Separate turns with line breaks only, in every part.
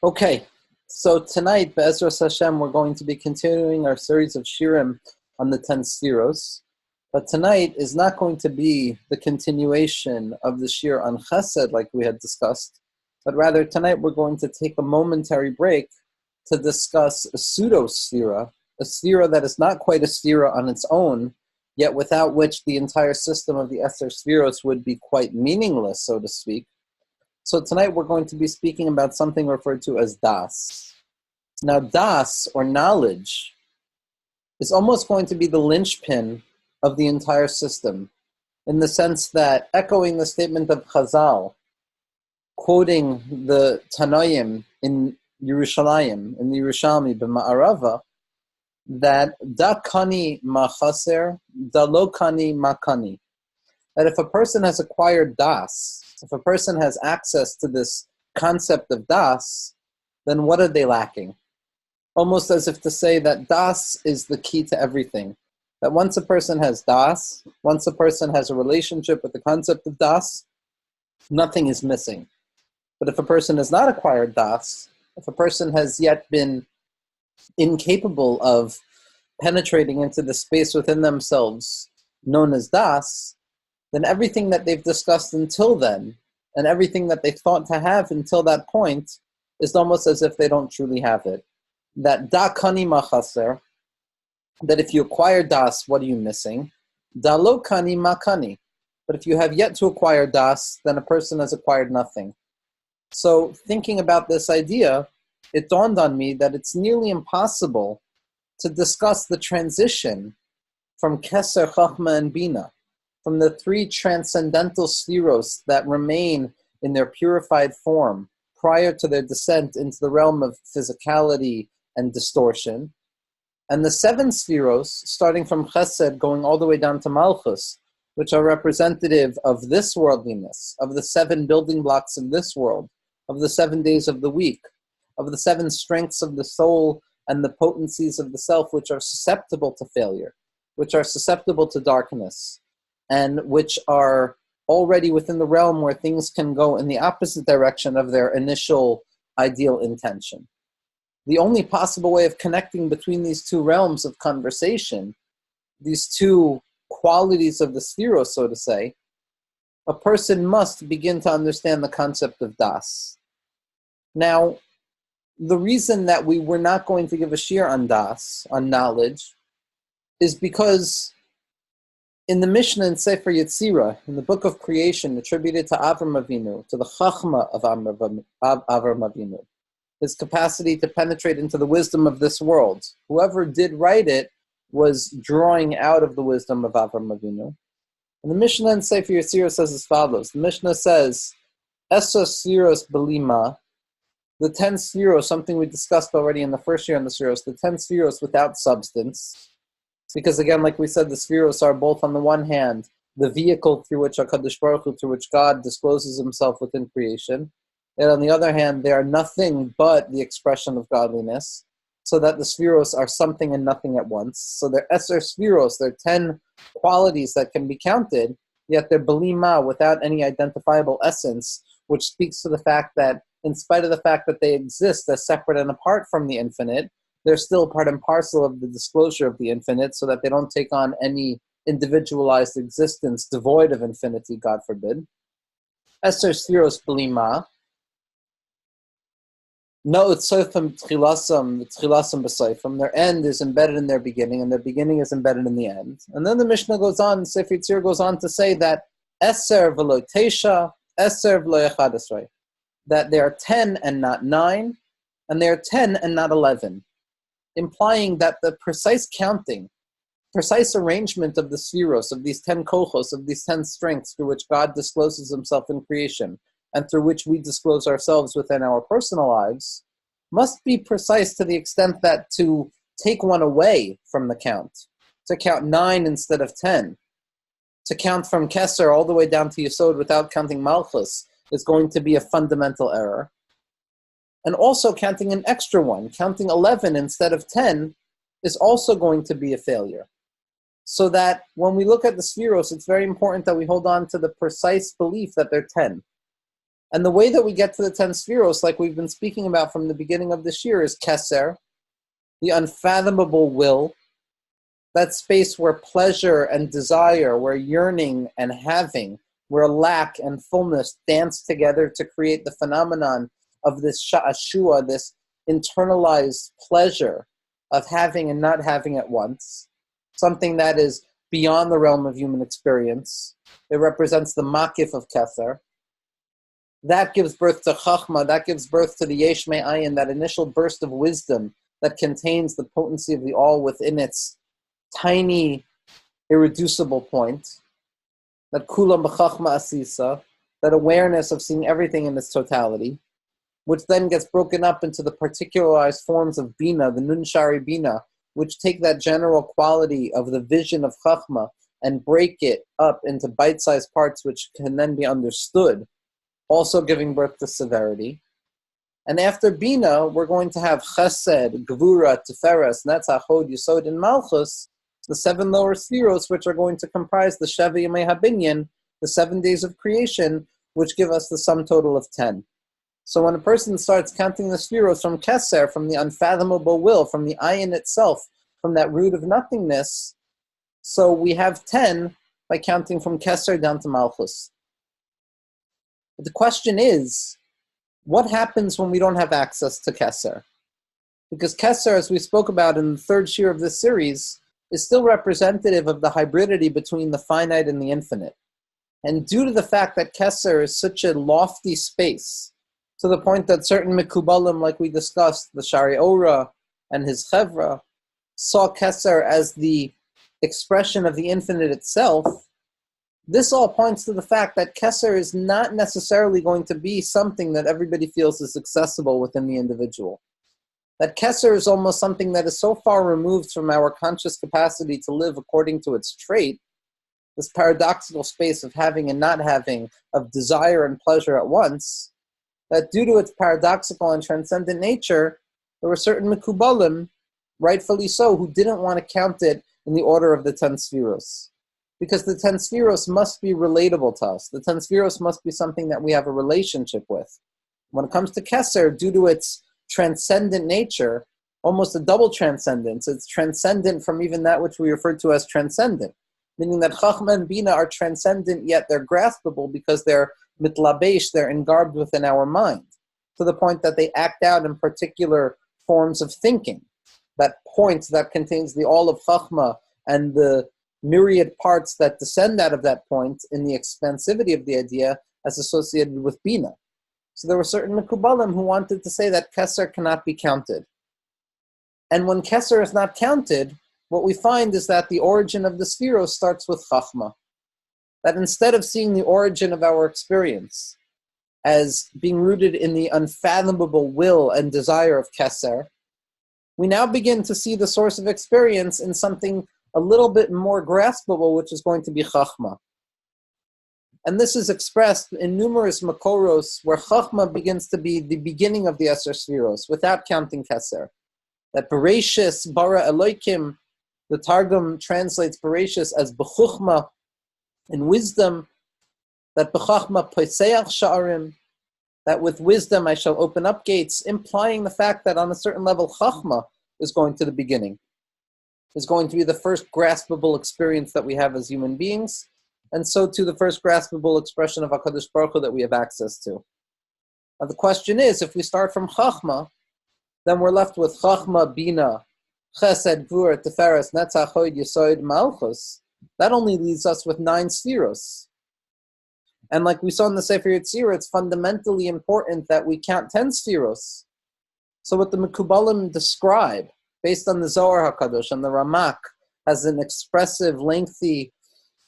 Okay, so tonight, Be'ezras Hashem, we're going to be continuing our series of shirim on the 10 Spheros. But tonight is not going to be the continuation of the shir on Chesed like we had discussed, but rather tonight we're going to take a momentary break to discuss a pseudo-sphera, a sphera that is not quite a sphera on its own, yet without which the entire system of the Esther Spheros would be quite meaningless, so to speak. So tonight we're going to be speaking about something referred to as Das. Now Das, or knowledge, is almost going to be the linchpin of the entire system, in the sense that, echoing the statement of Chazal, quoting the Tanoim in Yerushalayim, in the Yerushalmi b'Ma'arava, that Da kani ma chaser, da lo kani ma kani. That if a person has acquired Das, if a person has access to this concept of Das, then what are they lacking? Almost as if to say that Das is the key to everything. That once a person has Das, once a person has a relationship with the concept of Das, nothing is missing. But if a person has not acquired Das, if a person has yet been incapable of penetrating into the space within themselves known as Das, then everything that they've discussed until then, and everything that they thought to have until that point, is almost as if they don't truly have it. That da kani ma chaser, that if you acquire Das, what are you missing? Da lo kani ma kani. But if you have yet to acquire Das, then a person has acquired nothing. So thinking about this idea, it dawned on me that it's nearly impossible to discuss the transition from Kether, Chachma, and Bina, from the three transcendental spheros that remain in their purified form prior to their descent into the realm of physicality and distortion, and the seven spheros, starting from Chesed, going all the way down to Malchus, which are representative of this worldliness, of the seven building blocks of this world, of the 7 days of the week, of the seven strengths of the soul and the potencies of the self, which are susceptible to failure, which are susceptible to darkness, and which are already within the realm where things can go in the opposite direction of their initial ideal intention. The only possible way of connecting between these two realms of conversation, these two qualities of the Sphero, so to say, a person must begin to understand the concept of Das. Now, the reason that we were not going to give a shir on Das, on knowledge, is because in the Mishnah in Sefer Yetzirah, in the book of creation attributed to Avram Avinu, to the Chachma of Avram Avinu, his capacity to penetrate into the wisdom of this world, whoever did write it was drawing out of the wisdom of Avram Avinu. And the Mishnah in Sefer Yetzirah says as follows. The Mishnah says, Esos Spheros Belima, the 10 Spheros, something we discussed already in the first year on the Spheros, the 10 Spheros without substance. Because again, like we said, the Spheros are both on the one hand, the vehicle through which HaKadosh Baruch Hu, through which God discloses himself within creation. And on the other hand, they are nothing but the expression of godliness, so that the Spheros are something and nothing at once. So they're Eser Spheros, they're 10 qualities that can be counted, yet they're Belima, without any identifiable essence, which speaks to the fact that in spite of the fact that they exist as separate and apart from the infinite, they're still part and parcel of the disclosure of the infinite, so that they don't take on any individualized existence devoid of infinity, God forbid. Esther Spheros Belima. No, it's tchilasam b'soifim. Their end is embedded in their beginning, and their beginning is embedded in the end. And then the Mishnah goes on, Sefer Yetzirah goes on to say that Eser v'lo teisha, Eser v'lo echad esrei, that they are 10 and not 9, and they are 10 and not 11. Implying that the precise counting, precise arrangement of the spheros, of these 10 kochos, of these 10 strengths through which God discloses himself in creation, and through which we disclose ourselves within our personal lives, must be precise to the extent that to take one away from the count, to count 9 instead of 10, to count from Kether all the way down to Yesod without counting Malchus, is going to be a fundamental error. And also counting an extra one, counting 11 instead of 10, is also going to be a failure. So that when we look at the Spheros, it's very important that we hold on to the precise belief that they're 10. And the way that we get to the 10 Spheros, like we've been speaking about from the beginning of this year, is Kether, the unfathomable will, that space where pleasure and desire, where yearning and having, where lack and fullness dance together to create the phenomenon of this sha'ashua, this internalized pleasure of having and not having at once, something that is beyond the realm of human experience. It represents the makif of Kether. That gives birth to Chachma, that gives birth to the Yesh Me'ayin, that initial burst of wisdom that contains the potency of the all within its tiny, irreducible point. That Kulam B'Chachma Asisa, that awareness of seeing everything in its totality, which then gets broken up into the particularized forms of Bina, the Nun Shari Bina, which take that general quality of the vision of Chachma and break it up into bite-sized parts which can then be understood, also giving birth to severity. And after Bina, we're going to have Chesed, Gvura, Tiferes, Netzach, Hod, Yesod, and Malchus, the 7 lower spheros, which are going to comprise the Sheva Yemei HaBinyan, the 7 days of creation, which give us the sum total of 10. So when a person starts counting the spheros from Kether, from the unfathomable will, from the ayin itself, from that root of nothingness, so we have 10 by counting from Kether down to Malchus. But the question is, what happens when we don't have access to Kether? Because Kether, as we spoke about in the 3rd shir of this series, is still representative of the hybridity between the finite and the infinite. And due to the fact that Kether is such a lofty space, to the point that certain Mekubalim, like we discussed, the Shari Ora and his Chevra, saw Kether as the expression of the infinite itself, this all points to the fact that Kether is not necessarily going to be something that everybody feels is accessible within the individual. That Kether is almost something that is so far removed from our conscious capacity to live according to its trait, this paradoxical space of having and not having, of desire and pleasure at once, that due to its paradoxical and transcendent nature, there were certain Mekubalim, rightfully so, who didn't want to count it in the order of the 10 Spheros. Because the 10 Spheros must be relatable to us. The 10 Spheros must be something that we have a relationship with. When it comes to Kether, due to its transcendent nature, almost a double transcendence, it's transcendent from even that which we refer to as transcendent, meaning that Chachma and Bina are transcendent, yet they're graspable because they're mitlabesh, they're engarbed within our mind, to the point that they act out in particular forms of thinking. That point that contains the all of Chachma and the myriad parts that descend out of that point in the expansivity of the idea as associated with Bina. So there were certain Mekubalim who wanted to say that Kether cannot be counted. And when Kether is not counted, what we find is that the origin of the Sphero starts with Chachma. That instead of seeing the origin of our experience as being rooted in the unfathomable will and desire of Kether, we now begin to see the source of experience in something a little bit more graspable, which is going to be Chachma. And this is expressed in numerous Makoros, where Chachma begins to be the beginning of the Eser Sfiros, without counting Kether. That Bereshis, Bara Eloikim, the Targum translates Bereshis as B'chuchma, in wisdom, that B'chachma Poiseach Sha'arim, that with wisdom I shall open up gates, implying the fact that on a certain level Chachma is going to the beginning, is going to be the first graspable experience that we have as human beings, and so too the first graspable expression of HaKadosh Baruch Hu that we have access to. Now the question is, if we start from Chachma, then we're left with Chachma, Bina, Chesed, Gvura, Tiferes, Netzach, Hod, Yesod, Malchus. That only leaves us with 9 Spheros. And like we saw in the Sefirot, it's fundamentally important that we count 10 Spheros. So what the Mekubalim describe, based on the Zohar HaKadosh and the Ramak, has an expressive, lengthy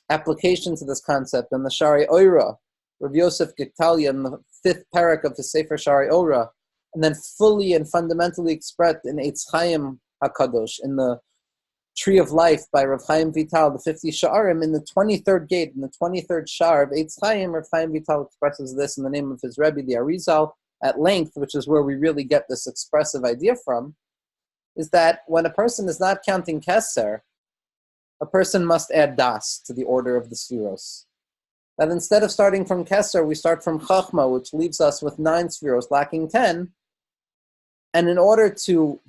application to this concept, and the Shari Oira, Rav Yosef Gektalia, in the 5th parak of the Sefer Shari Oira, and then fully and fundamentally expressed in Eitz Chaim HaKadosh, in the Tree of Life by Rav Chaim Vital, the 50 Sha'arim, in the 23rd gate, in the 23rd Sha'ar of Eitz Chaim, Rav Chaim Vital expresses this in the name of his Rebbe, the Arizal, at length, which is where we really get this expressive idea from, is that when a person is not counting Kether, a person must add Das to the order of the Spheros. That instead of starting from Kether, we start from Chachma, which leaves us with 9 Spheros, lacking 10. And in order to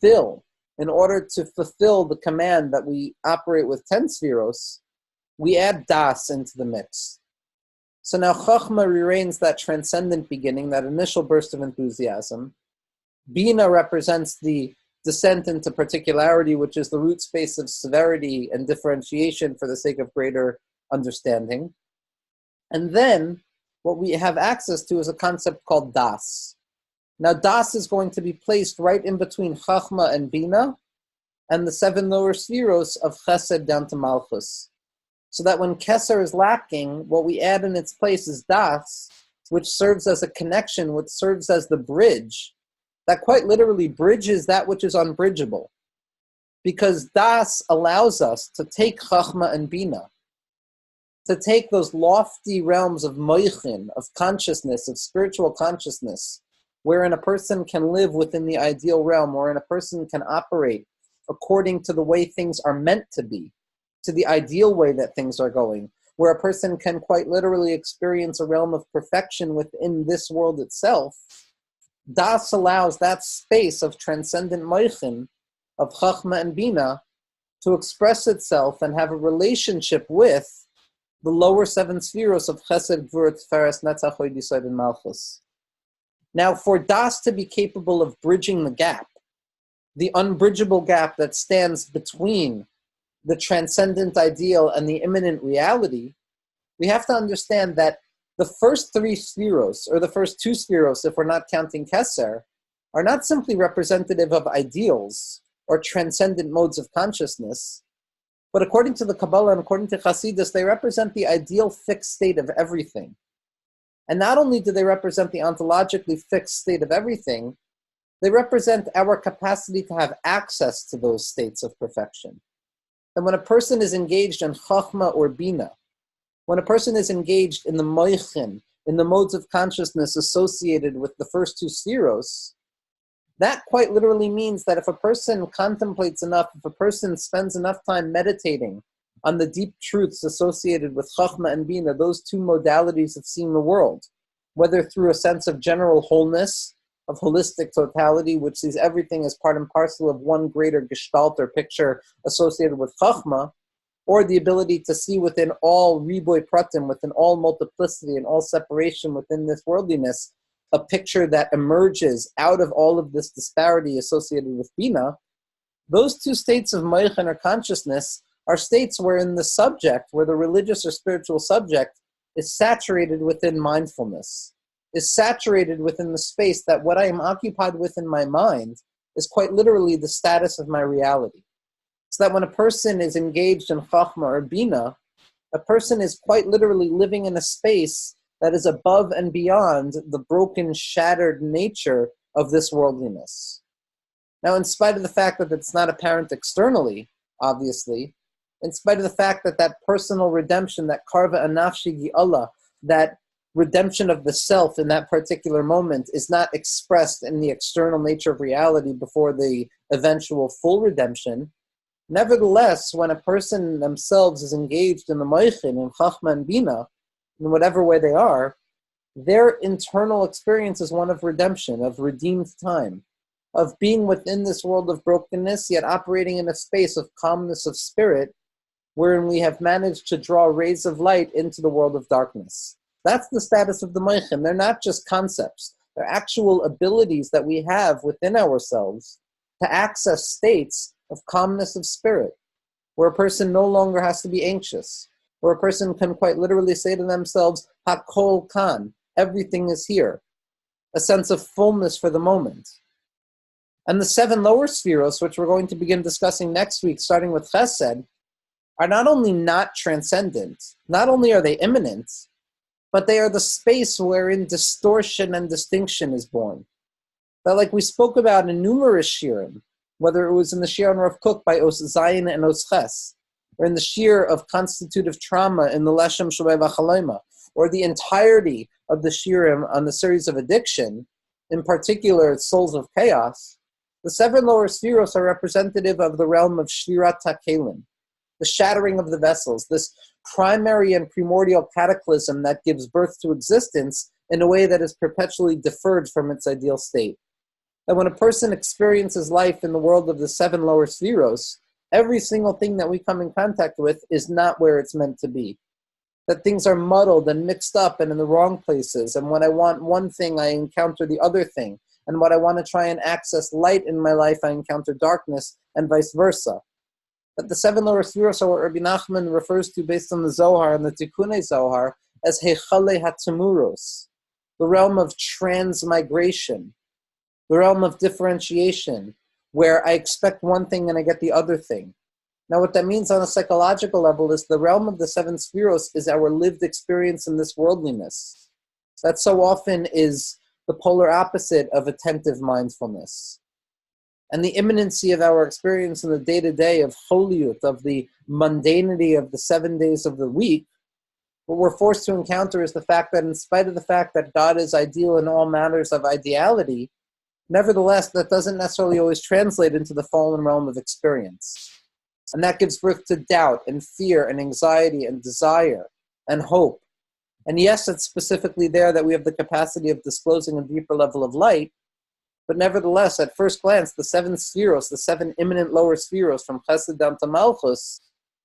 fulfill the command that we operate with 10 Spheros, we add Das into the mix. So now Chachma remains that transcendent beginning, that initial burst of enthusiasm. Bina represents the descent into particularity, which is the root space of severity and differentiation for the sake of greater understanding. And then what we have access to is a concept called Das. Now Das is going to be placed right in between Chachma and Bina and the 7 lower spheros of Chesed down to Malchus. So that when Kether is lacking, what we add in its place is Das, which serves as a connection, which serves as the bridge, that quite literally bridges that which is unbridgeable. Because Das allows us to take Chachma and Bina, to take those lofty realms of moichin, of consciousness, of spiritual consciousness, wherein a person can live within the ideal realm, wherein a person can operate according to the way things are meant to be, to the ideal way that things are going, where a person can quite literally experience a realm of perfection within this world itself. Das allows that space of transcendent moichin, of Chachma and Bina, to express itself and have a relationship with the lower 7 spheros of Chesed, Gvur, Tiferes, Netzach, Hod Yesod, and Malchus. Now, for Das to be capable of bridging the gap, the unbridgeable gap that stands between the transcendent ideal and the immanent reality, we have to understand that the first 3 spheros, or the first 2 spheros, if we're not counting Kether, are not simply representative of ideals or transcendent modes of consciousness, but according to the Kabbalah and according to Hasidus, they represent the ideal fixed state of everything. And not only do they represent the ontologically fixed state of everything, they represent our capacity to have access to those states of perfection. And when a person is engaged in Chachma or Bina, when a person is engaged in the moichin, in the modes of consciousness associated with the first 2 spheros, that quite literally means that if a person contemplates enough, if a person spends enough time meditating on the deep truths associated with Chachma and Bina, those 2 modalities of seeing the world, whether through a sense of general wholeness, of holistic totality, which sees everything as part and parcel of one greater gestalt or picture associated with Chachma, or the ability to see within all riboy pratim, within all multiplicity and all separation within this worldliness, a picture that emerges out of all of this disparity associated with Bina, those 2 states of moichin or consciousness are states wherein the subject, where the religious or spiritual subject, is saturated within mindfulness, is saturated within the space that what I am occupied with in my mind is quite literally the status of my reality. So that when a person is engaged in Chachma or Bina, a person is quite literally living in a space that is above and beyond the broken, shattered nature of this worldliness. Now, in spite of the fact that it's not apparent externally, obviously, in spite of the fact that that personal redemption, that karva anafshi gi'ala, that redemption of the self in that particular moment is not expressed in the external nature of reality before the eventual full redemption, nevertheless, when a person themselves is engaged in the moichin, in Chachma and Bina, in whatever way they are, their internal experience is one of redemption, of redeemed time, of being within this world of brokenness, yet operating in a space of calmness of spirit, wherein we have managed to draw rays of light into the world of darkness. That's the status of the moichin. They're not just concepts. They're actual abilities that we have within ourselves to access states of calmness of spirit, where a person no longer has to be anxious, where a person can quite literally say to themselves, Hakol kan, everything is here, a sense of fullness for the moment. And the 7 lower spheros, which we're going to begin discussing next week, starting with Chesed, are not only not transcendent, not only are they immanent, but they are the space wherein distortion and distinction is born. That, like we spoke about in numerous shirim, whether it was in the shir on Rav Kook by Os Zayin and Os Ches, or in the shir of constitutive trauma in the Leshem Shabbai V'Chalaima, or the entirety of the shirim on the series of addiction, in particular Souls of Chaos, the 7 lower spheros are representative of the realm of Shvirat HaKelim, the shattering of the vessels, this primary and primordial cataclysm that gives birth to existence in a way that is perpetually deferred from its ideal state. That when a person experiences life in the world of the seven lower spheros, every single thing that we come in contact with is not where it's meant to be. That things are muddled and mixed up and in the wrong places, and when I want one thing, I encounter the other thing. And when I want to try and access light in my life, I encounter darkness, and vice versa. That the seven lower spheros are what Rabbi Nachman refers to based on the Zohar and the Tikkunei Zohar as Heichale Hatzemuros, the realm of transmigration, the realm of differentiation, where I expect one thing and I get the other thing. Now, what that means on a psychological level is the realm of the seven spheros is our lived experience in this worldliness. That so often is the polar opposite of attentive mindfulness. And the imminency of our experience in the day-to-day of holiyut, of the mundanity of the 7 days of the week, what we're forced to encounter is the fact that in spite of the fact that God is ideal in all matters of ideality, nevertheless, that doesn't necessarily always translate into the fallen realm of experience. And that gives birth to doubt and fear and anxiety and desire and hope. And yes, it's specifically there that we have the capacity of disclosing a deeper level of light, but nevertheless, at first glance, the seven spheros, the seven imminent lower spheros from Chesed down to Malchus,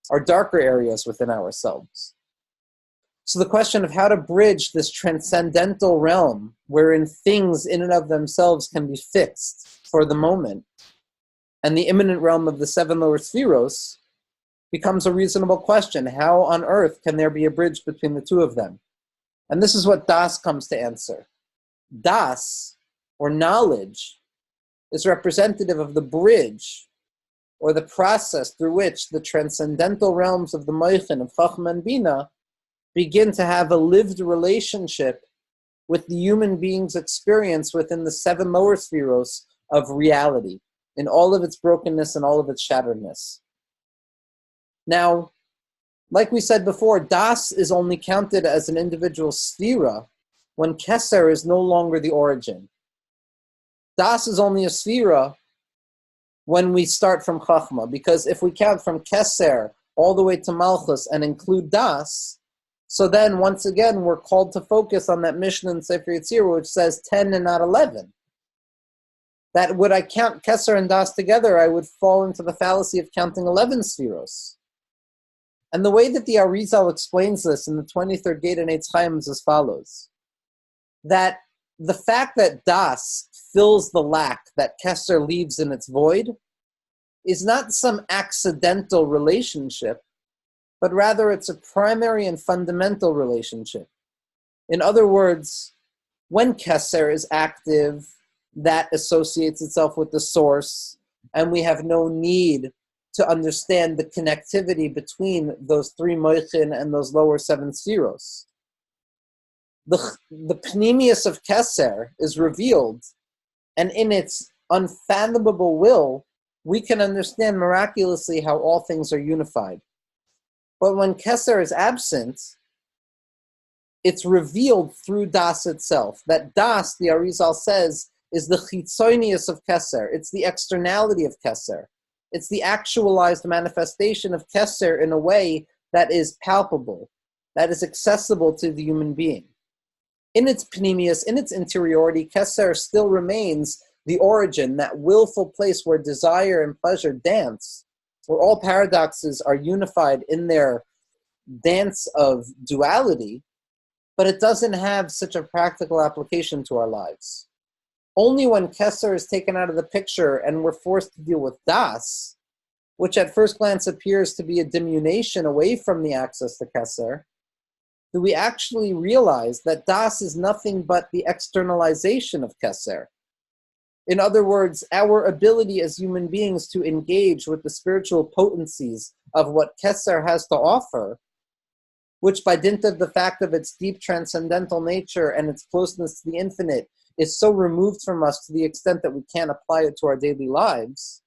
are darker areas within ourselves. So the question of how to bridge this transcendental realm wherein things in and of themselves can be fixed for the moment, and the imminent realm of the seven lower spheros becomes a reasonable question. How on earth can there be a bridge between the two of them? And this is what Das comes to answer. Das, or knowledge, is representative of the bridge, or the process through which the transcendental realms of the Moichin, of Chachma and Bina, begin to have a lived relationship with the human being's experience within the seven lower spheros of reality, in all of its brokenness and all of its shatteredness. Now, like we said before, Das is only counted as an individual sphera when Kether is no longer the origin. Das is only a sphera when we start from Chachma, because if we count from Kether all the way to Malchus and include Das, so then once again we're called to focus on that mission in Sefirot which says 10 and not 11. That would I count Kether and Das together, I would fall into the fallacy of counting 11 spheros. And the way that the Arizal explains this in the 23rd gate in Eitz Chaim is as follows. That the fact that Das fills the lack that Kether leaves in its void is not some accidental relationship, but rather it's a primary and fundamental relationship. In other words, when Kether is active, that associates itself with the source, and we have no need to understand the connectivity between those three moichin and those lower seven spheros. The pnimius of Kether is revealed, and in its unfathomable will, we can understand miraculously how all things are unified. But when Kether is absent, it's revealed through Das itself. That Das, the Arizal says, is the chitzonius of Kether. It's the externality of Kether. It's the actualized manifestation of Kether in a way that is palpable, that is accessible to the human being. In its pnimius, in its interiority, Kether still remains the origin, that willful place where desire and pleasure dance, where all paradoxes are unified in their dance of duality, but it doesn't have such a practical application to our lives. Only when Kether is taken out of the picture and we're forced to deal with Das, which at first glance appears to be a diminution away from the access to Kether, do we actually realize that Das is nothing but the externalization of Kether. In other words, our ability as human beings to engage with the spiritual potencies of what Kether has to offer, which by dint of the fact of its deep transcendental nature and its closeness to the infinite is so removed from us to the extent that we can't apply it to our daily lives,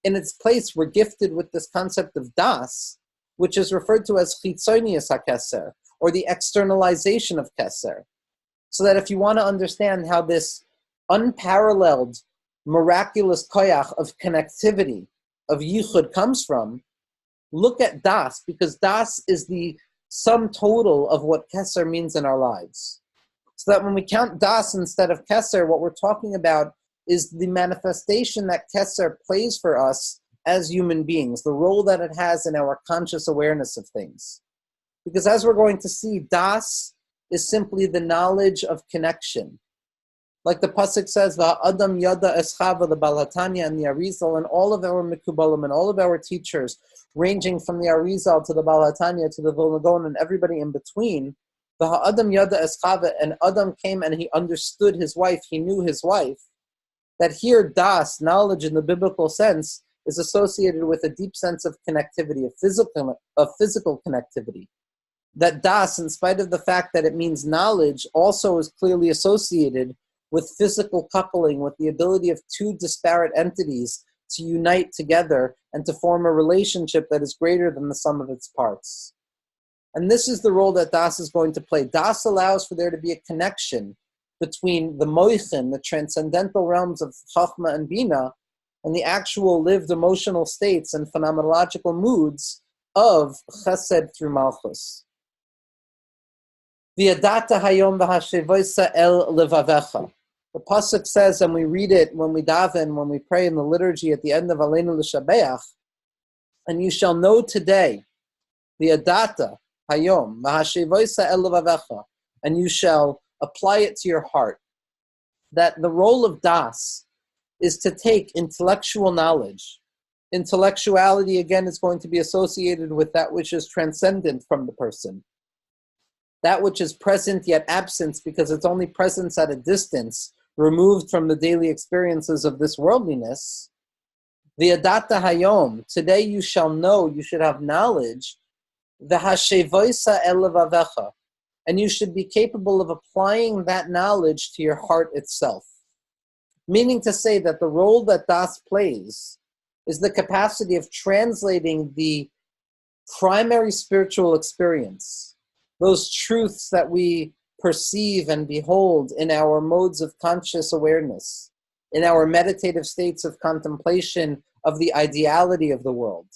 in its place we're gifted with this concept of Das, which is referred to as chitzonius HaKether, or the externalization of Kether. So that if you want to understand how this unparalleled, miraculous koyach of connectivity, of yichud comes from, look at Das, because Das is the sum total of what Kether means in our lives. So that when we count Das instead of Kether, what we're talking about is the manifestation that Kether plays for us as human beings, the role that it has in our conscious awareness of things. Because as we're going to see, Das is simply the knowledge of connection. Like the pasuk says, "Va'adam yada eschava," the Baal HaTanya and the Arizal, and all of our Mikubalim and all of our teachers, ranging from the Arizal to the Baal HaTanya to the Vilna Gaon and everybody in between. Va'adam yada eschava, and Adam came and he understood his wife, he knew his wife. That here, Das, knowledge in the biblical sense, is associated with a deep sense of connectivity, of physical connectivity. That Das, in spite of the fact that it means knowledge, also is clearly associated with physical coupling, with the ability of two disparate entities to unite together and to form a relationship that is greater than the sum of its parts. And this is the role that Das is going to play. Das allows for there to be a connection between the moichin, the transcendental realms of Chachma and Bina, and the actual lived emotional states and phenomenological moods of Chesed through Malchus. V'yadata hayom v'hashevoisa el levavecha. The pasuk says, and we read it when we daven, when we pray in the liturgy at the end of Aleinu L'Shabeach, and you shall know today, v'yadata hayom v'hashevoisa el levavecha, and you shall apply it to your heart, that the role of Das is to take intellectual knowledge. Intellectuality, again, is going to be associated with that which is transcendent from the person. That which is present yet absent because it's only presence at a distance, removed from the daily experiences of this worldliness. V'yadata hayom, today you shall know, you should have knowledge, v'hashevoisa el levavecha, and you should be capable of applying that knowledge to your heart itself. Meaning to say that the role that Das plays is the capacity of translating the primary spiritual experience, those truths that we perceive and behold in our modes of conscious awareness, in our meditative states of contemplation of the ideality of the world,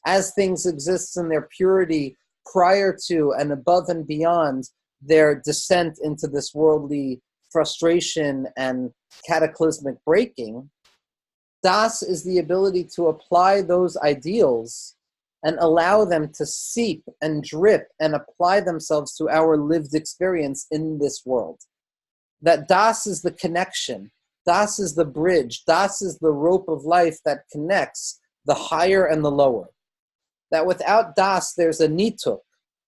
as things exist in their purity prior to and above and beyond their descent into this worldly frustration and cataclysmic breaking. Das is the ability to apply those ideals and allow them to seep and drip and apply themselves to our lived experience in this world. That Das is the connection, Das is the bridge, Das is the rope of life that connects the higher and the lower. That without Das, there's a nituk.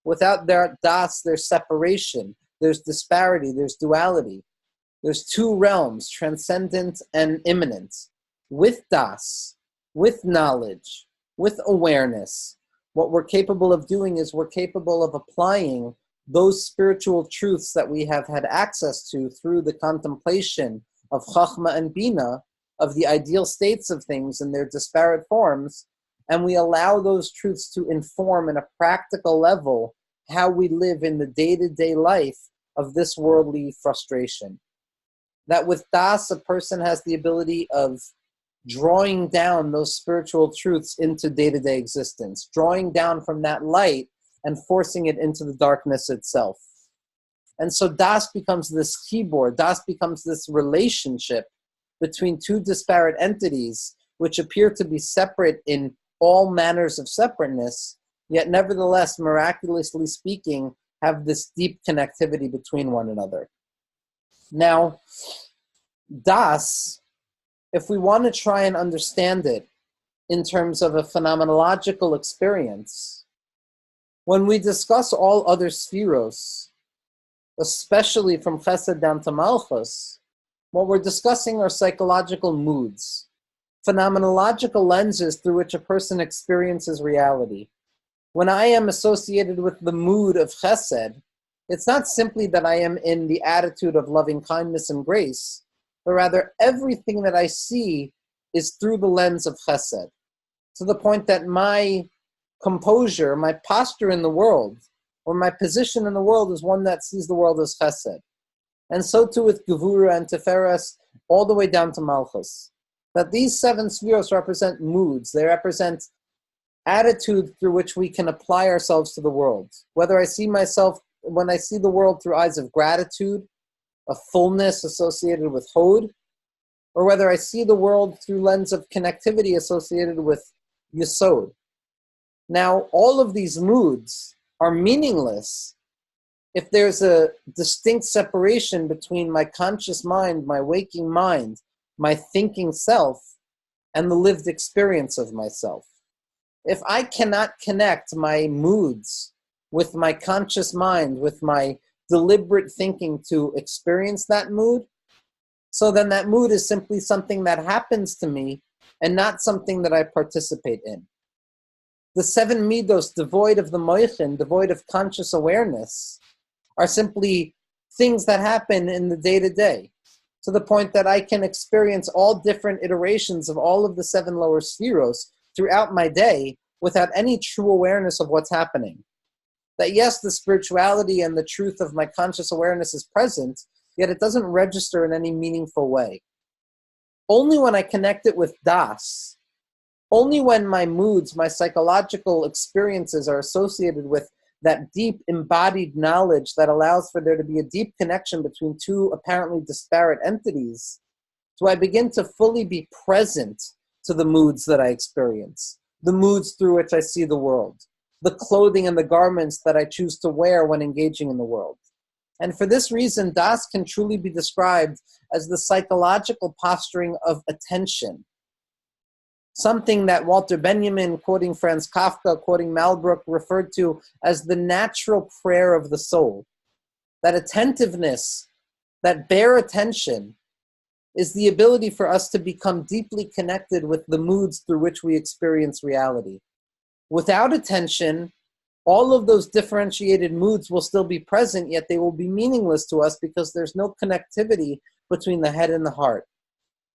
Without Das, there's separation, there's disparity, there's duality. There's two realms, transcendent and immanent. With Das, with knowledge, with awareness, what we're capable of doing is we're capable of applying those spiritual truths that we have had access to through the contemplation of Chachma and Bina, of the ideal states of things in their disparate forms, and we allow those truths to inform in a practical level how we live in the day-to-day life of this worldly frustration. That with Das, a person has the ability of drawing down those spiritual truths into day-to-day existence, drawing down from that light and forcing it into the darkness itself. And so Das becomes this keyboard, Das becomes this relationship between two disparate entities which appear to be separate in all manners of separateness, yet nevertheless, miraculously speaking, have this deep connectivity between one another. Now, Das, if we want to try and understand it in terms of a phenomenological experience, when we discuss all other Sephiros, especially from Chesed down to Malchus, what we're discussing are psychological moods, phenomenological lenses through which a person experiences reality. When I am associated with the mood of Chesed, it's not simply that I am in the attitude of loving kindness and grace, but rather everything that I see is through the lens of Chesed, to the point that my composure, my posture in the world, or my position in the world is one that sees the world as Chesed. And so too with Gevura and Tiferes, all the way down to Malchus. That these seven Sphirot represent moods, they represent attitude through which we can apply ourselves to the world. Whether I see myself, when I see the world through eyes of gratitude, a fullness associated with hod, or whether I see the world through lens of connectivity associated with yesod. Now, all of these moods are meaningless if there's a distinct separation between my conscious mind, my waking mind, my thinking self, and the lived experience of myself. If I cannot connect my moods with my conscious mind, with my deliberate thinking to experience that mood, so then that mood is simply something that happens to me and not something that I participate in. The 7 midos, devoid of the moichin, devoid of conscious awareness, are simply things that happen in the day-to-day, to the point that I can experience all different iterations of all of the 7 lower spheros throughout my day without any true awareness of what's happening. That yes, the spirituality and the truth of my conscious awareness is present, yet it doesn't register in any meaningful way. Only when I connect it with das, only when my moods, my psychological experiences are associated with that deep embodied knowledge that allows for there to be a deep connection between 2 apparently disparate entities, do I begin to fully be present to the moods that I experience, the moods through which I see the world, the clothing and the garments that I choose to wear when engaging in the world. And for this reason, das can truly be described as the psychological posturing of attention. Something that Walter Benjamin, quoting Franz Kafka, quoting Malbrook, referred to as the natural prayer of the soul. That attentiveness, that bare attention, is the ability for us to become deeply connected with the moods through which we experience reality. Without attention, all of those differentiated moods will still be present, yet they will be meaningless to us because there's no connectivity between the head and the heart.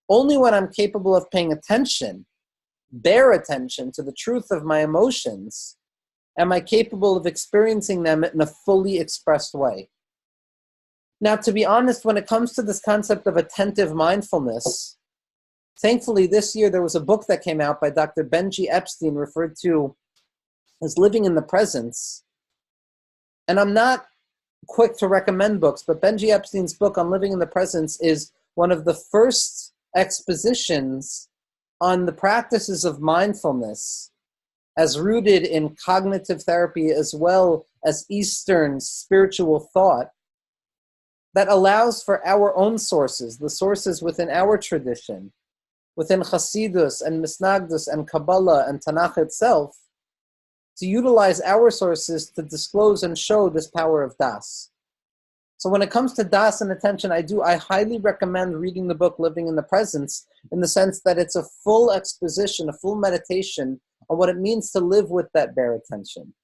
Only when I'm capable of paying attention, bare attention to the truth of my emotions, am I capable of experiencing them in a fully expressed way. Now, to be honest, when it comes to this concept of attentive mindfulness, thankfully this year there was a book that came out by Dr. Benji Epstein referred to as Living in the Presence. And I'm not quick to recommend books, but Benji Epstein's book on Living in the Presence is one of the first expositions on the practices of mindfulness as rooted in cognitive therapy as well as Eastern spiritual thought that allows for our own sources, the sources within our tradition, within Chassidus and Misnagdus and Kabbalah and Tanakh itself, to utilize our sources to disclose and show this power of das. So when it comes to das and attention, I highly recommend reading the book Living in the Presence, in the sense that it's a full exposition, a full meditation on what it means to live with that bare attention,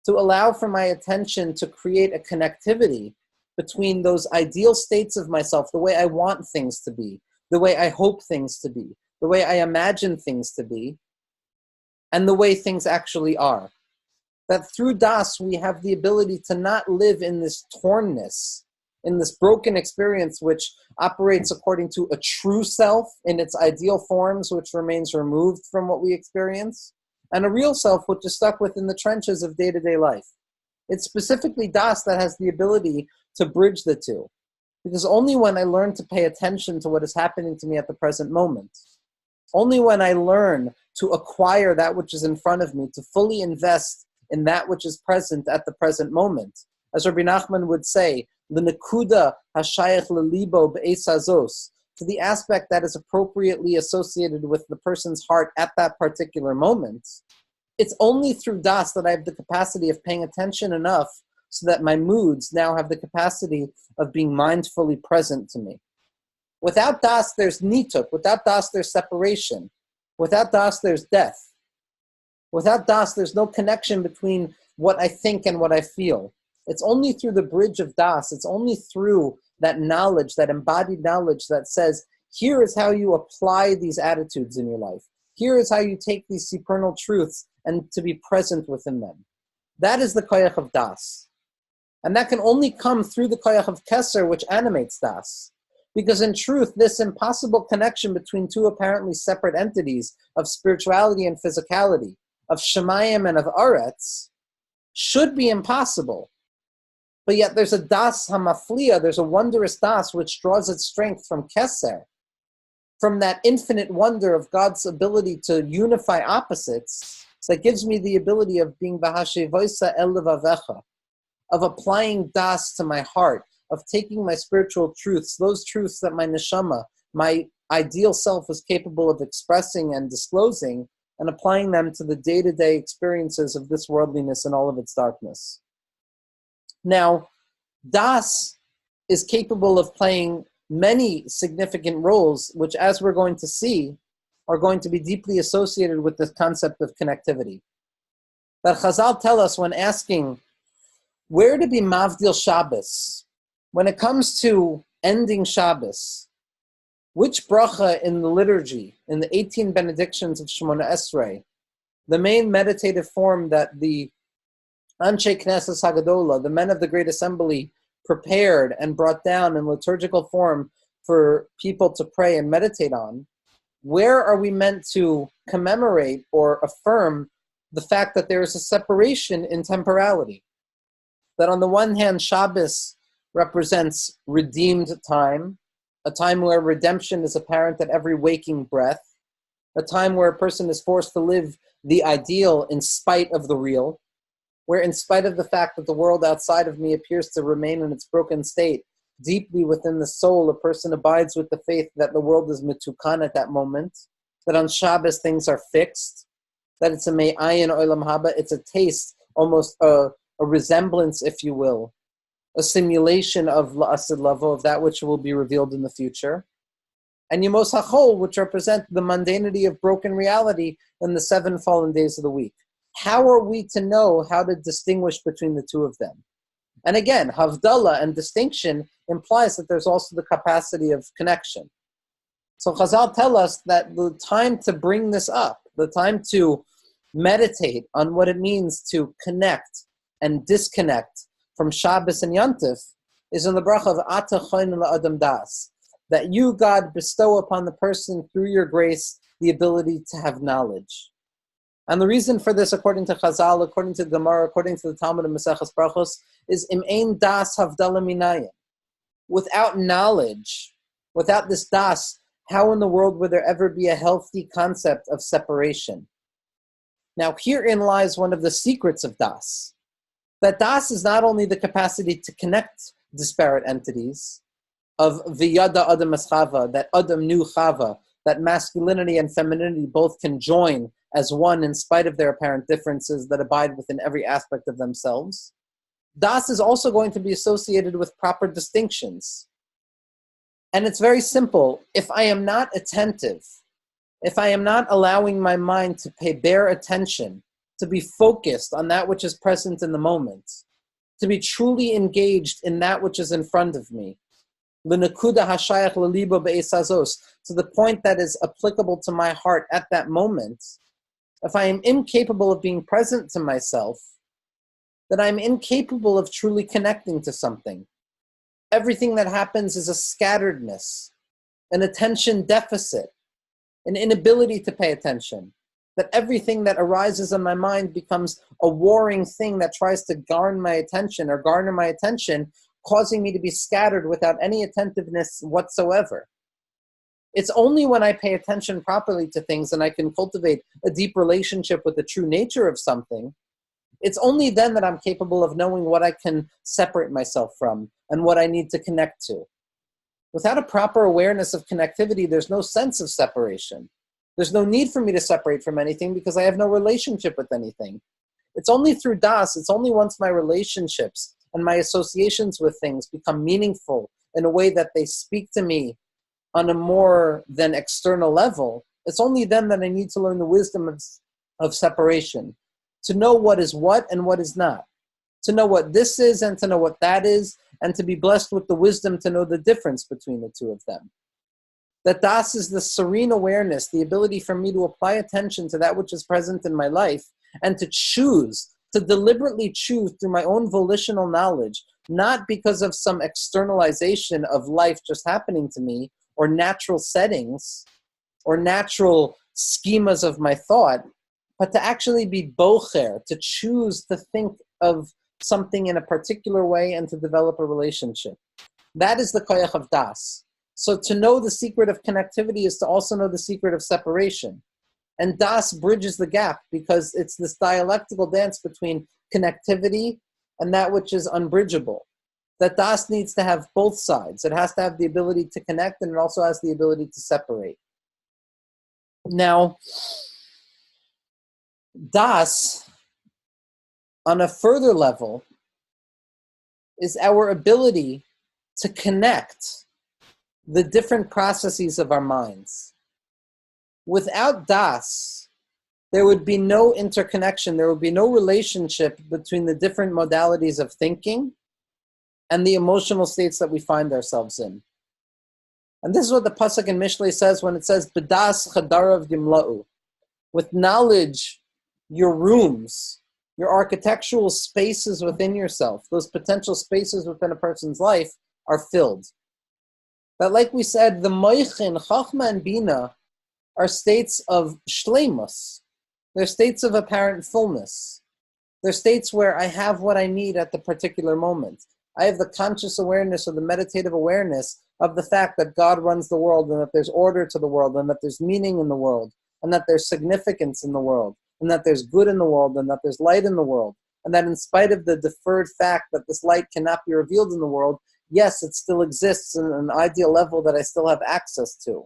to allow for my attention to create a connectivity between those ideal states of myself, the way I want things to be, the way I hope things to be, the way I imagine things to be, and the way things actually are. That through das, we have the ability to not live in this tornness, in this broken experience which operates according to a true self in its ideal forms, which remains removed from what we experience, and a real self which is stuck within the trenches of day-to-day life. It's specifically das that has the ability to bridge the two, because only when I learn to pay attention to what is happening to me at the present moment, only when I learn to acquire that which is in front of me, to fully invest in that which is present at the present moment. As Rabbi Nachman would say, l'nekuda hashayach lelibo be'es hazos, to the aspect that is appropriately associated with the person's heart at that particular moment. It's only through das that I have the capacity of paying attention enough so that my moods now have the capacity of being mindfully present to me. Without das, there's nituk. Without das, there's separation. Without das, there's death. Without das, there's no connection between what I think and what I feel. It's only through the bridge of das, it's only through that knowledge, that embodied knowledge that says, here is how you apply these attitudes in your life. Here is how you take these supernal truths and to be present within them. That is the koyach of das. And that can only come through the koyach of Kether, which animates das. Because in truth, this impossible connection between 2 apparently separate entities of spirituality and physicality, of Shemayim and of Aretz should be impossible. But yet there's a das hamafliya, there's a wondrous das which draws its strength from Kether, from that infinite wonder of God's ability to unify opposites, that gives me the ability of being v'hashevoisa el levavecha, of applying das to my heart, of taking my spiritual truths, those truths that my neshama, my ideal self is capable of expressing and disclosing, and applying them to the day-to-day experiences of this worldliness and all of its darkness. Now, das is capable of playing many significant roles, which, as we're going to see, are going to be deeply associated with this concept of connectivity. That Chazal tell us when asking where to be Mavdil Shabbos, when it comes to ending Shabbos, which bracha in the liturgy, in the 18 benedictions of Shemona Esrei, the main meditative form that the Anshe Knesset Hagadola, the men of the Great Assembly, prepared and brought down in liturgical form for people to pray and meditate on, where are we meant to commemorate or affirm the fact that there is a separation in temporality? That on the one hand, Shabbos represents redeemed time, a time where redemption is apparent at every waking breath, a time where a person is forced to live the ideal in spite of the real, where in spite of the fact that the world outside of me appears to remain in its broken state, deeply within the soul, a person abides with the faith that the world is mitukan at that moment, that on Shabbos things are fixed, that it's a me'ayin olam haba, it's a taste, almost a resemblance, if you will, a simulation of la'asid lavo, of that which will be revealed in the future. And Yemos HaChol, which represent the mundanity of broken reality in the 7 fallen days of the week. How are we to know how to distinguish between the two of them? And again, Havdalah and distinction implies that there's also the capacity of connection. So Chazal tell us that the time to bring this up, the time to meditate on what it means to connect and disconnect from Shabbos and Yantif, is in the bracha of Ata Choin La'adam Das, that you, God, bestow upon the person through your grace the ability to have knowledge. And the reason for this, according to Chazal, according to Gemara, according to the Talmud of Maseches Brachos, is im ein das havdalah minayin. Without knowledge, without this das, how in the world would there ever be a healthy concept of separation? Now, herein lies one of the secrets of das. That das is not only the capacity to connect disparate entities, of v'yada adam as chava, that adam knew chava, that masculinity and femininity both can join as one in spite of their apparent differences that abide within every aspect of themselves. Das is also going to be associated with proper distinctions. And it's very simple. If I am not attentive, if I am not allowing my mind to pay bare attention, to be focused on that which is present in the moment, to be truly engaged in that which is in front of me, l'nekuda hashayach l'libo be'esazos, to the point that is applicable to my heart at that moment, if I am incapable of being present to myself, then I'm incapable of truly connecting to something. Everything that happens is a scatteredness, an attention deficit, an inability to pay attention. That everything that arises in my mind becomes a warring thing that tries to garner my attention, causing me to be scattered without any attentiveness whatsoever. It's only when I pay attention properly to things and I can cultivate a deep relationship with the true nature of something, it's only then that I'm capable of knowing what I can separate myself from and what I need to connect to. Without a proper awareness of connectivity, there's no sense of separation. There's no need for me to separate from anything because I have no relationship with anything. It's only through das, it's only once my relationships and my associations with things become meaningful in a way that they speak to me on a more than external level, it's only then that I need to learn the wisdom of separation, to know what is what and what is not, to know what this is and to know what that is, and to be blessed with the wisdom to know the difference between the two of them. That das is the serene awareness, the ability for me to apply attention to that which is present in my life and to choose, to deliberately choose through my own volitional knowledge, not because of some externalization of life just happening to me or natural settings or natural schemas of my thought, but to actually be bocher, to choose to think of something in a particular way and to develop a relationship. That is the koyach of das. So to know the secret of connectivity is to also know the secret of separation. And das bridges the gap because it's this dialectical dance between connectivity and that which is unbridgeable. That das needs to have both sides. It has to have the ability to connect and it also has the ability to separate. Now, das, on a further level, is our ability to connect the different processes of our minds. Without das, there would be no interconnection, there would be no relationship between the different modalities of thinking and the emotional states that we find ourselves in. And this is what the Pasuk in Mishlei says when it says, B'das chadarav yimla'u. With knowledge, your rooms, your architectural spaces within yourself, those potential spaces within a person's life are filled. That, like we said, the moichin, chachma, and bina are states of shleimus. They're states of apparent fullness. They're states where I have what I need at the particular moment. I have the conscious awareness or the meditative awareness of the fact that God runs the world and that there's order to the world and that there's meaning in the world and that there's significance in the world and that there's good in the world and that there's light in the world and that in spite of the deferred fact that this light cannot be revealed in the world, yes, it still exists in an ideal level that I still have access to.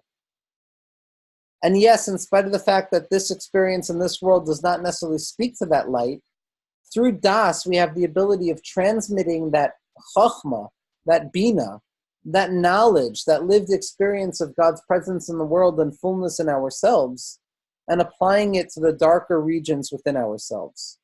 And yes, in spite of the fact that this experience in this world does not necessarily speak to that light, through das, we have the ability of transmitting that chachma, that bina, that knowledge, that lived experience of God's presence in the world and fullness in ourselves, and applying it to the darker regions within ourselves.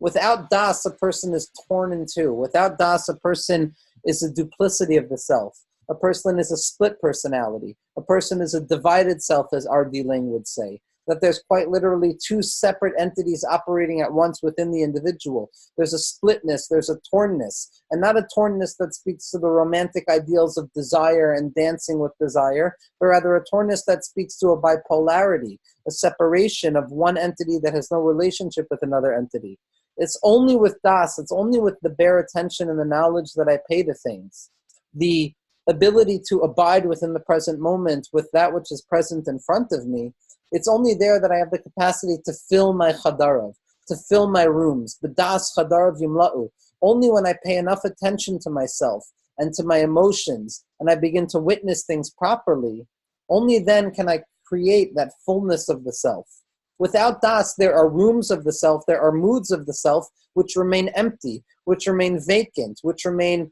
Without das, a person is torn in two. Without das, a person is a duplicity of the self. A person is a split personality. A person is a divided self, as R.D. Laing would say. That there's quite literally two separate entities operating at once within the individual. There's a splitness, there's a tornness, and not a tornness that speaks to the romantic ideals of desire and dancing with desire, but rather a tornness that speaks to a bipolarity, a separation of one entity that has no relationship with another entity. It's only with das, it's only with the bare attention and the knowledge that I pay to things, the ability to abide within the present moment with that which is present in front of me. It's only there that I have the capacity to fill my chadarav, to fill my rooms. B'das chadarav yimla'u. Only when I pay enough attention to myself and to my emotions and I begin to witness things properly, only then can I create that fullness of the self. Without das, there are rooms of the self, there are moods of the self which remain empty, which remain vacant, which remain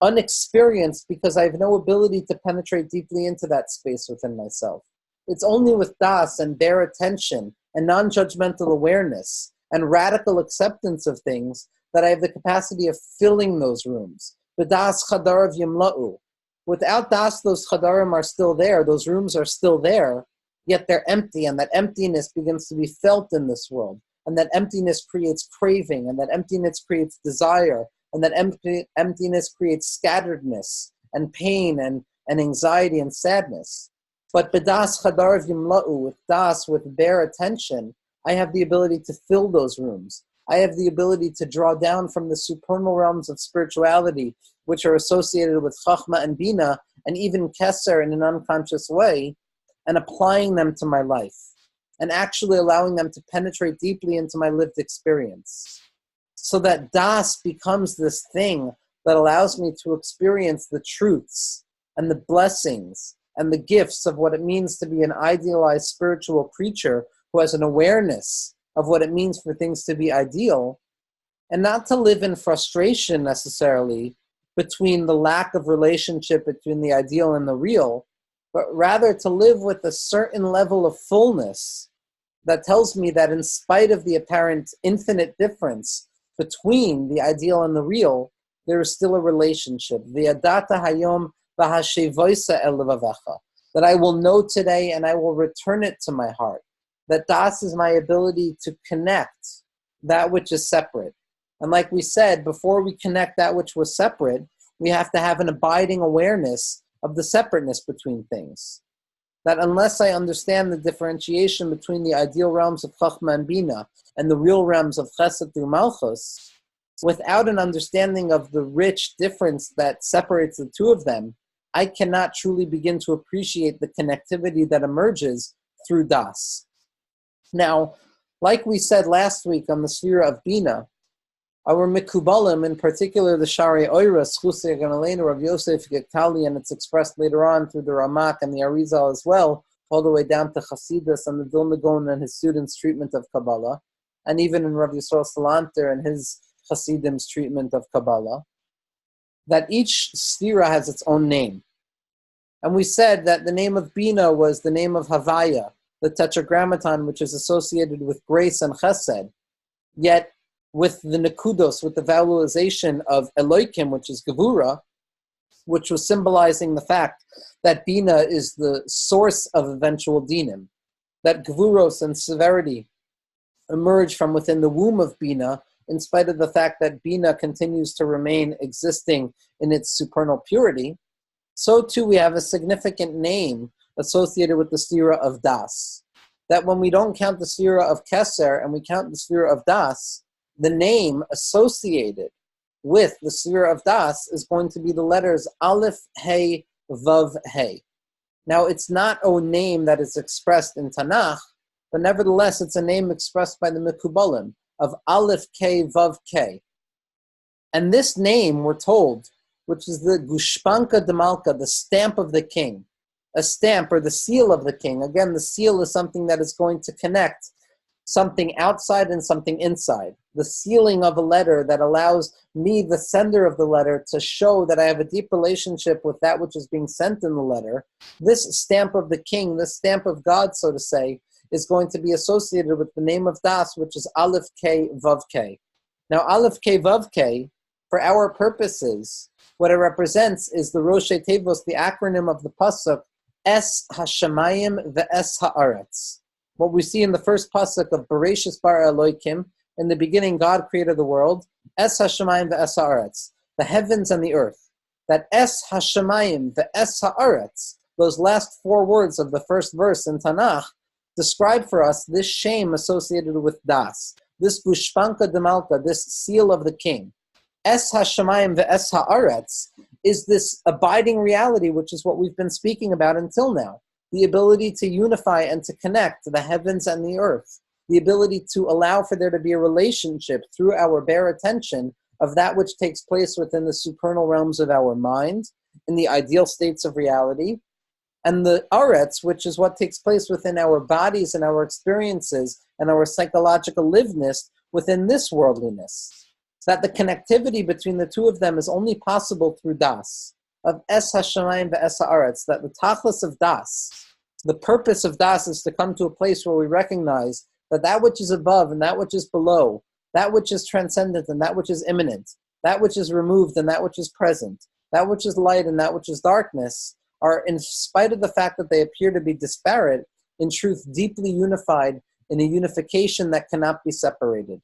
unexperienced because I have no ability to penetrate deeply into that space within myself. It's only with das and bare attention and non-judgmental awareness and radical acceptance of things that I have the capacity of filling those rooms. B'das chadarav yimla'u. Without das, those chadarim are still there, those rooms are still there, yet they're empty, and that emptiness begins to be felt in this world. And that emptiness creates craving, and that emptiness creates desire, and that emptiness creates scatteredness and pain and anxiety and sadness. But b'das chadarav yimla'u, with das, with bare attention, I have the ability to fill those rooms. I have the ability to draw down from the supernal realms of spirituality, which are associated with chachma and bina, and even Kether in an unconscious way, and applying them to my life, and actually allowing them to penetrate deeply into my lived experience. So that das becomes this thing that allows me to experience the truths and the blessings and the gifts of what it means to be an idealized spiritual creature who has an awareness of what it means for things to be ideal, and not to live in frustration necessarily between the lack of relationship between the ideal and the real, but rather to live with a certain level of fullness that tells me that in spite of the apparent infinite difference between the ideal and the real, there is still a relationship. V'yadata hayom v'hashevoisa el levavecha. That I will know today and I will return it to my heart. That das is my ability to connect that which is separate. And like we said, before we connect that which was separate, we have to have an abiding awareness of the separateness between things. that unless I understand the differentiation between the ideal realms of Chachma and Bina and the real realms of Chesed through Malchus, without an understanding of the rich difference that separates the two of them, I cannot truly begin to appreciate the connectivity that emerges through Das. Now, like we said last week on the Sphero of Bina, our Mikubalim, in particular the Shari Oira, Schusei Ganalenu, Rav Yosef Gektali, and it's expressed later on through the Ramak and the Arizal as well, all the way down to Chasidus and the Vilna Gaon and his students' treatment of Kabbalah, and even in Rav Yisrael Salanter and his Chasidim's treatment of Kabbalah, that each Sphira has its own name. And we said that the name of Bina was the name of Havaya, the tetragrammaton which is associated with grace and chesed, yet with the nekudos, with the vowelization of Eloikim, which is Gevura, which was symbolizing the fact that Bina is the source of eventual dinim, that Gevuros and severity emerge from within the womb of Bina, in spite of the fact that Bina continues to remain existing in its supernal purity. So too we have a significant name associated with the Sphira of Das, that when we don't count the Sphira of Kether and we count the Sphira of Das, the name associated with the Sphira of Das is going to be the letters Aleph, Hey, Vav, Hey. Now, it's not a name that is expressed in Tanakh, but nevertheless, it's a name expressed by the Mekubalim of Aleph, K, Vav, K. And this name, we're told, which is the Gushpanka de Malka, the stamp of the king, a stamp or the seal of the king. Again, the seal is something that is going to connect something outside and something inside. The sealing of a letter that allows me, the sender of the letter, to show that I have a deep relationship with that which is being sent in the letter. This stamp of the king, this stamp of God, so to say, is going to be associated with the name of Das, which is Aleph K Vav K. Now, Aleph K Vav K, for our purposes, what it represents is the Rosh Tevos, the acronym of the pasuk, Es Hashemayim ve'es Haaretz. What we see in the first pasuk of Bereshis bara Elokim, in the beginning God created the world, Es Hashemayim ve'es Haaretz, the heavens and the earth. That Es Hashemayim ve'es Haaretz, those last four words of the first verse in Tanakh, describe for us this shame associated with Das, this Gushpanka de Malka, this seal of the king. Es Hashemayim ve'es Haaretz is this abiding reality, which is what we've been speaking about until now. The ability to unify and to connect the heavens and the earth. The ability to allow for there to be a relationship through our bare attention of that which takes place within the supernal realms of our mind, in the ideal states of reality, and the aretz, which is what takes place within our bodies and our experiences and our psychological liveness within this worldliness. That the connectivity between the two of them is only possible through Das, of Es Hashemayim ve'es Haaretz, that the tachlis of Das, the purpose of Das is to come to a place where we recognize that that which is above and that which is below, that which is transcendent and that which is immanent, that which is removed and that which is present, that which is light and that which is darkness, are, in spite of the fact that they appear to be disparate, in truth deeply unified in a unification that cannot be separated.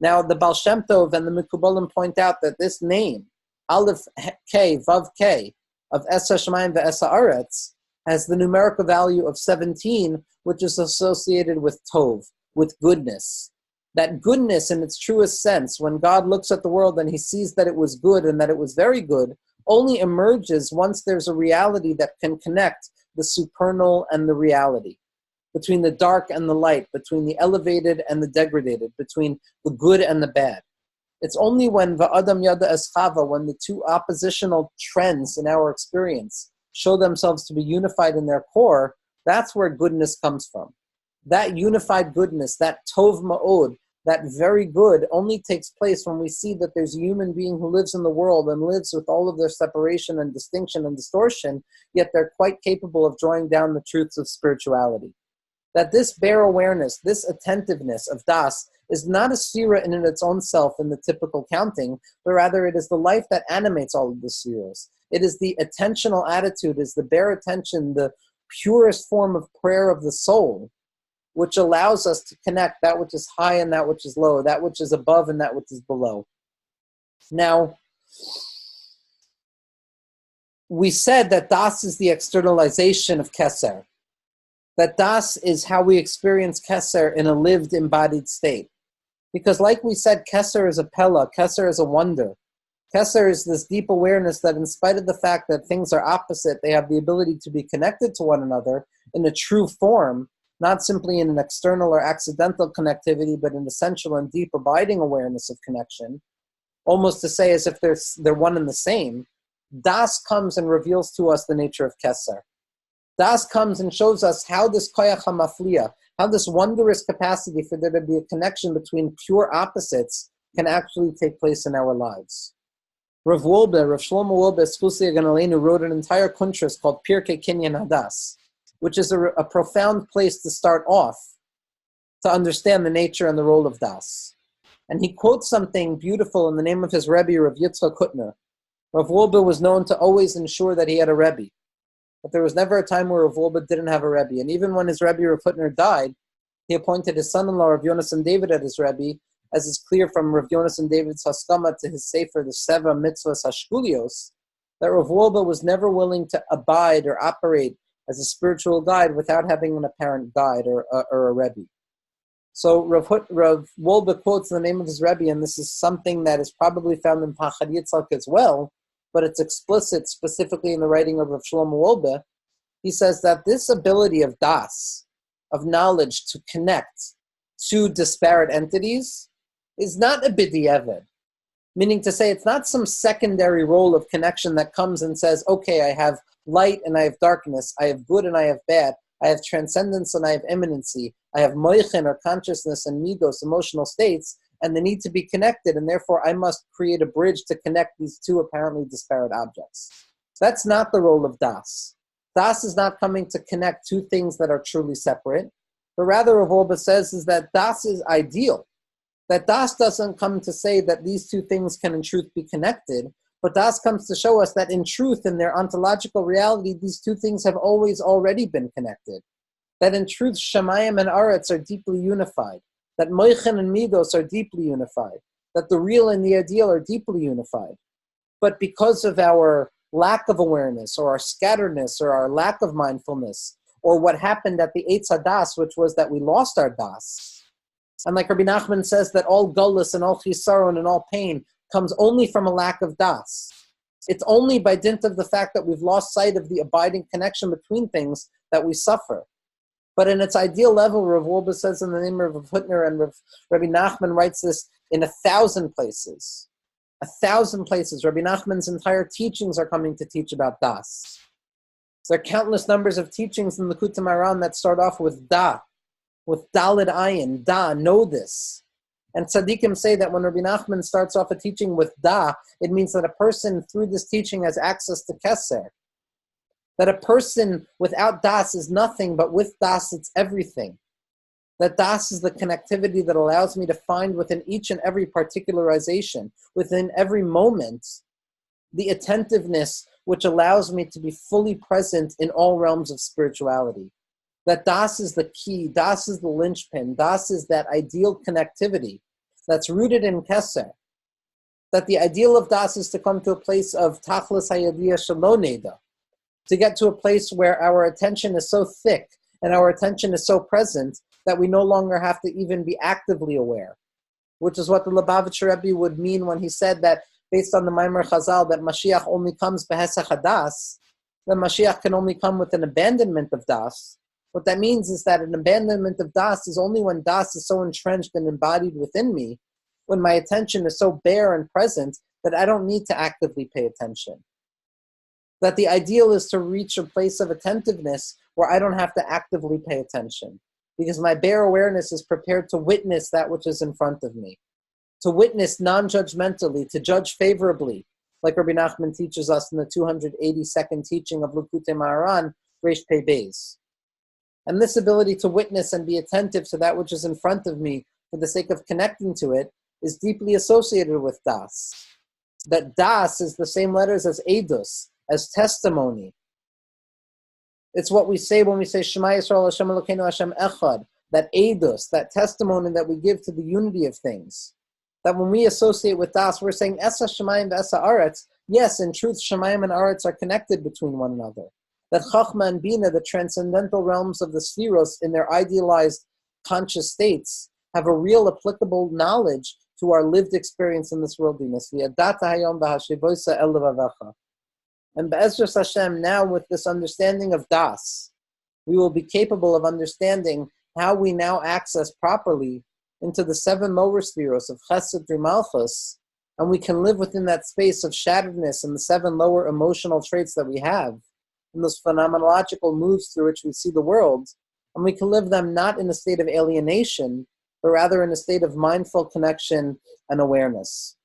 Now, the Baal Shem Tov and the Mekubalim point out that this name, Aleph K, Vav K, of Es Hashemayim ve'es Haaretz, has the numerical value of 17, which is associated with Tov, with goodness. That goodness in its truest sense, when God looks at the world and he sees that it was good and that it was very good, only emerges once there's a reality that can connect the supernal and the reality, between the dark and the light, between the elevated and the degraded, between the good and the bad. It's only when Va'adam Yada Eschava, when the two oppositional trends in our experience show themselves to be unified in their core, that's where goodness comes from. That unified goodness, that Tov Ma'od, that very good, only takes place when we see that there's a human being who lives in the world and lives with all of their separation and distinction and distortion, yet they're quite capable of drawing down the truths of spirituality. That this bare awareness, this attentiveness of Das, is not a sphera in its own self in the typical counting, but rather it is the life that animates all of the spheres. It is the attentional attitude, is the bare attention, the purest form of prayer of the soul, which allows us to connect that which is high and that which is low, that which is above and that which is below. Now, we said that Das is the externalization of Kether. That Das is how we experience Kether in a lived, embodied state. Because like we said, Kether is a Pella, Kether is a wonder. Kether is this deep awareness that in spite of the fact that things are opposite, they have the ability to be connected to one another in a true form, not simply in an external or accidental connectivity, but an essential and deep abiding awareness of connection, almost to say as if they're one and the same. Das comes and reveals to us the nature of Kether. Das comes and shows us how this koyach hamafliya, how this wondrous capacity for there to be a connection between pure opposites can actually take place in our lives. Rav Shlomo Wolbe, Zchus Aleinu, wrote an entire kuntras called Pirkei Kinyan Hadas, which is a profound place to start off to understand the nature and the role of Das. And he quotes something beautiful in the name of his Rebbe, Rav Yitzchak Hutner. Rav Wolbe was known to always ensure that he had a Rebbe. But there was never a time where Rav Wolbe didn't have a Rebbe. And even when his Rebbe, Rav Hutner, died, he appointed his son-in-law, Rav Yonasan David, as his Rebbe, as is clear from Rav Yonasan David's Haskama to his Sefer, the Seva Mitzvahs Hashkulios, that Rav Wolbe was never willing to abide or operate as a spiritual guide without having an apparent guide or a Rebbe. So Rav Wolbe quotes the name of his Rebbe, and this is something that is probably found in Pachad Yitzchak as well, but it's explicit specifically in the writing of Rav Shlomo Wolbe. He says that this ability of Das, of knowledge to connect two disparate entities, is not a b'diavad, meaning to say it's not some secondary role of connection that comes and says, okay, I have light and I have darkness, I have good and I have bad, I have transcendence and I have immanency, I have moichin or consciousness and midos, emotional states, and they need to be connected, and therefore I must create a bridge to connect these two apparently disparate objects. That's not the role of Das. Das is not coming to connect two things that are truly separate, but rather Rav Wolbe says is that Das is ideal. That Das doesn't come to say that these two things can in truth be connected, but Das comes to show us that in truth, in their ontological reality, these two things have always already been connected. That in truth, Shemayim and Aretz are deeply unified. That Moichin and Midos are deeply unified. That the real and the ideal are deeply unified. But because of our lack of awareness, or our scatteredness, or our lack of mindfulness, or what happened at the Eitz HaDas, which was that we lost our Das, and like Rabbi Nachman says that all gullus and all chisaron and all pain comes only from a lack of das. It's only by dint of the fact that we've lost sight of the abiding connection between things that we suffer. But in its ideal level, Rav Wolbe says in the name of Rav Hutner, and Rabbi Nachman writes this in 1,000 places. 1,000 places. Rabbi Nachman's entire teachings are coming to teach about das. There are countless numbers of teachings in the Likutei Moharan that start off with da, with Daled Ayin, Da, know this. And tzaddikim say that when Rabbi Nachman starts off a teaching with Da, it means that a person through this teaching has access to Kether. That a person without Das is nothing, but with Das it's everything. That Das is the connectivity that allows me to find within each and every particularization, within every moment, the attentiveness which allows me to be fully present in all realms of spirituality. That Das is the key, Das is the linchpin, Das is that ideal connectivity that's rooted in Kether. That the ideal of Das is to come to a place of Tachlis Hayadiyah Shaloneda, to get to a place where our attention is so thick and our attention is so present that we no longer have to even be actively aware, which is what the Lubavitcher Rebbe would mean when he said that based on the Maimer Chazal that Mashiach only comes behesach hadas, that Mashiach can only come with an abandonment of Das. What that means is that an abandonment of Das is only when Das is so entrenched and embodied within me, when my attention is so bare and present that I don't need to actively pay attention. That the ideal is to reach a place of attentiveness where I don't have to actively pay attention, because my bare awareness is prepared to witness that which is in front of me, to witness non-judgmentally, to judge favorably, like Rabbi Nachman teaches us in the 282nd teaching of Likutei Moharan, Reish Pei Beis. And this ability to witness and be attentive to that which is in front of me for the sake of connecting to it is deeply associated with Das. That Das is the same letters as Eidos, as testimony. It's what we say when we say Shema Yisrael Hashem Elokeinu Hashem Echad, that Eidos, that testimony that we give to the unity of things. That when we associate with Das, we're saying Esa Shemayim V'Esa Aretz. Yes, in truth, Shemayim and Aretz are connected between one another. that Chachma and Bina, the transcendental realms of the Spheros in their idealized conscious states, have a real applicable knowledge to our lived experience in this worldliness. And Be'ezras Hashem, now with this understanding of Das, we will be capable of understanding how we now access properly into the 7 lower spheros of Chesed through Malchus, and we can live within that space of shatteredness and the 7 lower emotional traits that we have, and those phenomenological moods through which we see the world, and we can live them not in a state of alienation, but rather in a state of mindful connection and awareness.